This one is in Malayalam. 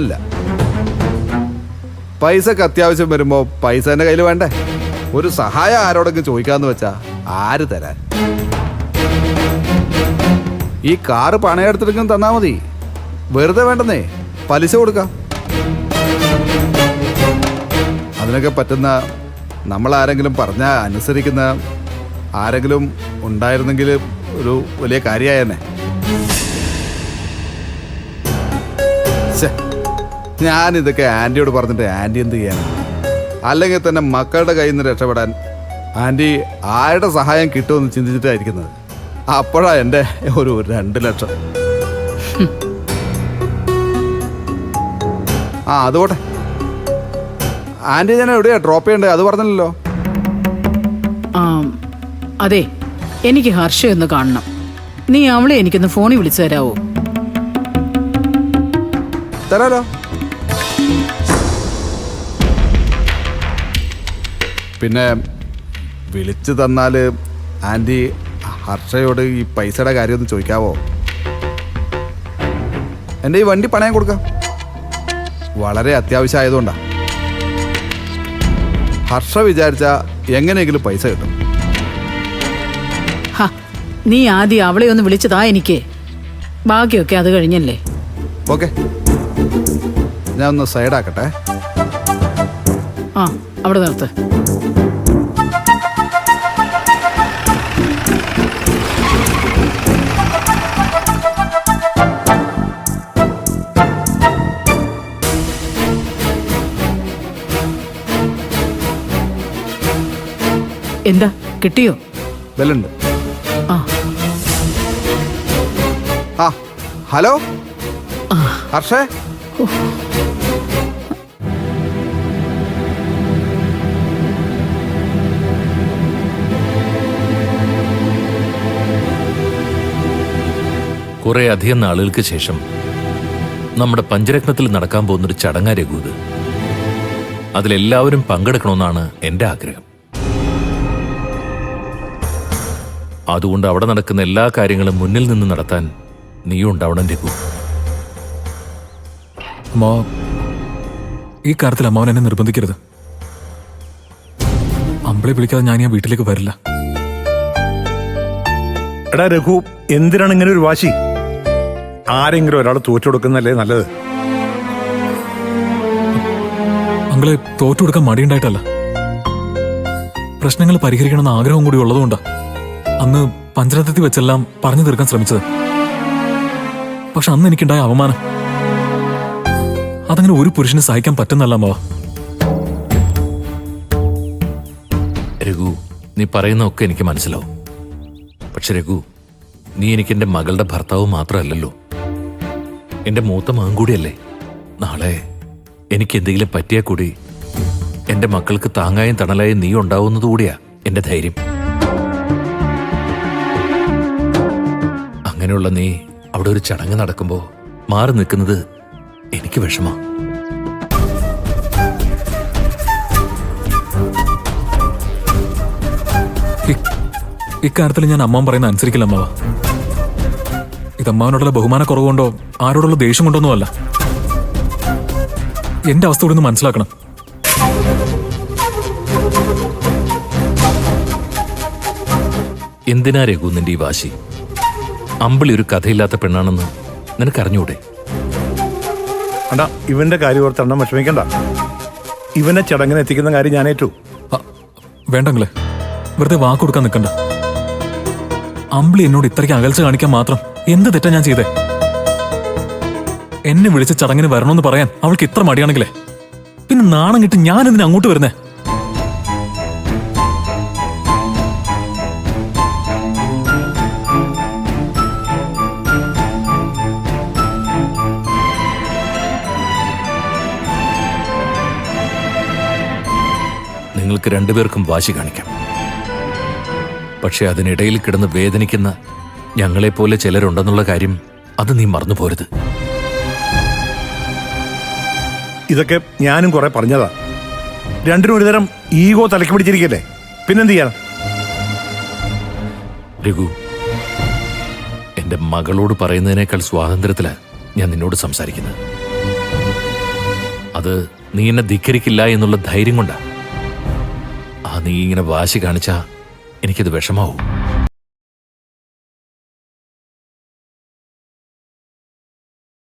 ഇല്ല, പൈസക്ക് അത്യാവശ്യം വരുമ്പോ പൈസ എന്റെ കയ്യിൽ വേണ്ടേ? ഒരു സഹായം ആരോടെങ്കിലും ചോദിക്കാന്ന് വെച്ചാ ആര് തരാൻ? ഈ കാറ് പണയെടുത്തിട്ടെങ്കിലും തന്നാ മതി, വെറുതെ വേണ്ടെന്നേ, പലിശ കൊടുക്കാം. അതിനൊക്കെ പറ്റുന്ന, നമ്മൾ ആരെങ്കിലും പറഞ്ഞാൽ അനുസരിക്കുന്ന ആരെങ്കിലും ഉണ്ടായിരുന്നെങ്കിൽ ഒരു വലിയ കാര്യമായെന്നെ. ഞാനിതൊക്കെ ആൻറ്റിയോട് പറഞ്ഞിട്ട് ആൻറ്റി എന്ത് ചെയ്യാനാണ്? അല്ലെങ്കിൽ തന്നെ മക്കളുടെ കയ്യിൽ നിന്ന് രക്ഷപ്പെടാൻ ആൻറ്റി ആരുടെ സഹായം കിട്ടുമെന്ന് ചിന്തിച്ചിട്ടായിരിക്കുന്നത്. അപ്പോഴാ എൻ്റെ ഒരു 2 ലക്ഷം. ആ അതുപോട്ടെ, ആൻറ്റി ഞാൻ എവിടെയാ ഡ്രോപ്പ് ചെയ്യണ്ടേ? അത് പറഞ്ഞില്ലല്ലോ. അതെ, എനിക്ക് ഹർഷയൊന്ന് കാണണം. നീ അവളെ എനിക്കൊന്ന് ഫോണിൽ വിളിച്ചു തരാവോ? തരാലോ. പിന്നെ വിളിച്ചു തന്നാല് ആൻറ്റി ഹർഷയോട് ഈ പൈസയുടെ കാര്യമൊന്ന് ചോദിക്കാവോ? എൻ്റെ ഈ വണ്ടി പണയം കൊടുക്കാം, വളരെ അത്യാവശ്യം ആയതുകൊണ്ടാണ്. ഹർഷ വിചാരിച്ച എങ്ങനെയെങ്കിലും പൈസ കിട്ടും. നീ ആദ്യം അവളെ ഒന്ന് വിളിച്ചതാ എനിക്ക്, ബാക്കിയൊക്കെ അത് കഴിഞ്ഞല്ലേ. ഓക്കെ, ഞാൻ ഒന്ന് സൈഡാക്കട്ടെ. ആ അവിടെ നിർത്ത്. എന്താ കിട്ടിയോ? ബെല്ലുണ്ട്. ആ ആ ഹലോ ഹർഷേ. കുറെ അധികം നാളുകൾക്ക് ശേഷം നമ്മുടെ പഞ്ചരത്നത്തിൽ നടക്കാൻ പോകുന്നൊരു ചടങ്ങാ രഘുത്. അതിലെല്ലാവരും പങ്കെടുക്കണമെന്നാണ് എൻ്റെ ആഗ്രഹം. അതുകൊണ്ട് അവിടെ നടക്കുന്ന എല്ലാ കാര്യങ്ങളും മുന്നിൽ നിന്ന് നടത്താൻ നീയും ഉണ്ടാവണം രഘു. അമ്മ, ഈ കാര്യത്തിൽ അമ്മാവൻ എന്നെ നിർബന്ധിക്കരുത്. അമ്പളെ വിളിക്കാതെ ഞാൻ ഈ വീട്ടിലേക്ക് വരില്ല. എടാ രഘു, എന്തിനാണ് ഇങ്ങനെ ഒരു വാശി? ആരെങ്കിലും ഒരാൾ തോറ്റു കൊടുക്കുന്നല്ലേ നല്ലത്. അങ്ങളെ തോറ്റു കൊടുക്കാൻ മടിയുണ്ടായിട്ടല്ല, പ്രശ്നങ്ങൾ പരിഹരിക്കണമെന്ന ആഗ്രഹം കൂടി ഉള്ളതുകൊണ്ടാ അന്ന് പഞ്ചരത്നത്തിൽ വെച്ചെല്ലാം പറഞ്ഞു തീർക്കാൻ ശ്രമിച്ചത്. പക്ഷെ അന്ന് എനിക്കുണ്ടായ അവമാനം അതങ്ങനെ ഒരു പുരുഷന് സഹിക്കാൻ പറ്റുന്നല്ല അമ്മ. രഘു, നീ പറയുന്നതൊക്കെ എനിക്ക് മനസ്സിലാവും. പക്ഷെ രഘു, നീ എനിക്ക് എൻ്റെ മകളുടെ ഭർത്താവ് മാത്രമല്ലല്ലോ, എൻ്റെ മൂത്ത മകൻ കൂടിയല്ലേ. നാളെ എനിക്ക് എന്തെങ്കിലും പറ്റിയാൽ കൂടി എൻ്റെ മക്കൾക്ക് താങ്ങായും തണലായും നീ ഉണ്ടാവുന്നതുകൂടിയാ എൻ്റെ ധൈര്യം. അങ്ങനെയുള്ള നീ അവിടെ ഒരു ചടങ്ങ് നടക്കുമ്പോ മാറി നിൽക്കുന്നത് എനിക്ക് വിഷമാ. ഇക്കാര്യത്തിൽ ഞാൻ അമ്മാവൻ പറയുന്ന അനുസരിക്കില്ല അമ്മാവ. ഇത് അമ്മാവനോടുള്ള ബഹുമാന കുറവുകൊണ്ടോ ആരോടുള്ള ദേഷ്യം കൊണ്ടൊന്നും അല്ല. എന്റെ അവസ്ഥ കൂടി ഒന്ന് മനസ്സിലാക്കണം. എന്തിനാ രഘു നിന്റെ ഈ വാശി? അമ്പിളി ഒരു കഥയില്ലാത്ത പെണ്ണാണെന്ന് നിനക്കറിഞ്ഞൂടെ? അണ്ടാ, ഇവന്റെ കാര്യം ഓർത്തെണ്ണം വിഷമിക്കണ്ട. ഇവനെ ചടങ്ങിന് എത്തിക്കുന്ന കാര്യം ഞാൻ ഏറ്റു. വേണ്ടെങ്കിലേ, വെറുതെ വാക്ക് കൊടുക്കാൻ നിൽക്കണ്ട. അമ്പിളി എന്നോട് ഇത്രയ്ക്ക് അകൽച്ച കാണിക്കാൻ മാത്രം എന്ത് തെറ്റാ ഞാൻ ചെയ്തേ? എന്നെ വിളിച്ച് ചടങ്ങിന് വരണമെന്ന് പറയാൻ അവൾക്ക് ഇത്ര മടിയാണെങ്കിലേ പിന്നെ നാണം കിട്ടി ഞാൻ എന്തിനാ അങ്ങോട്ട് വരുന്നേ? നിങ്ങൾക്ക് രണ്ടുപേർക്കും വാശി കാണിക്കാം. പക്ഷെ അതിനിടയിൽ കിടന്ന് വേദനിക്കുന്ന ഞങ്ങളെപ്പോലെ ചിലരുണ്ടെന്നുള്ള കാര്യം അത് നീ മറന്നു പോരുത്. ഇതൊക്കെ ഞാനും കുറെ പറഞ്ഞതാ. രണ്ടിനും ഒരു തരം ഈഗോ തലക്ക് പിടിച്ചിരിക്കല്ലേ, പിന്നെന്ത് ചെയ്യണം? രഘു, എന്റെ മകളോട് പറയുന്നതിനേക്കാൾ സ്വാതന്ത്ര്യത്തിലാണ് ഞാൻ നിന്നോട് സംസാരിക്കുന്നത്. അത് നീ എന്നെ ധിക്കരിക്കില്ല എന്നുള്ള ധൈര്യം കൊണ്ടാ. ആ നീ ഇങ്ങനെ വാശി കാണിച്ചാ എനിക്കത് വിഷമാവും.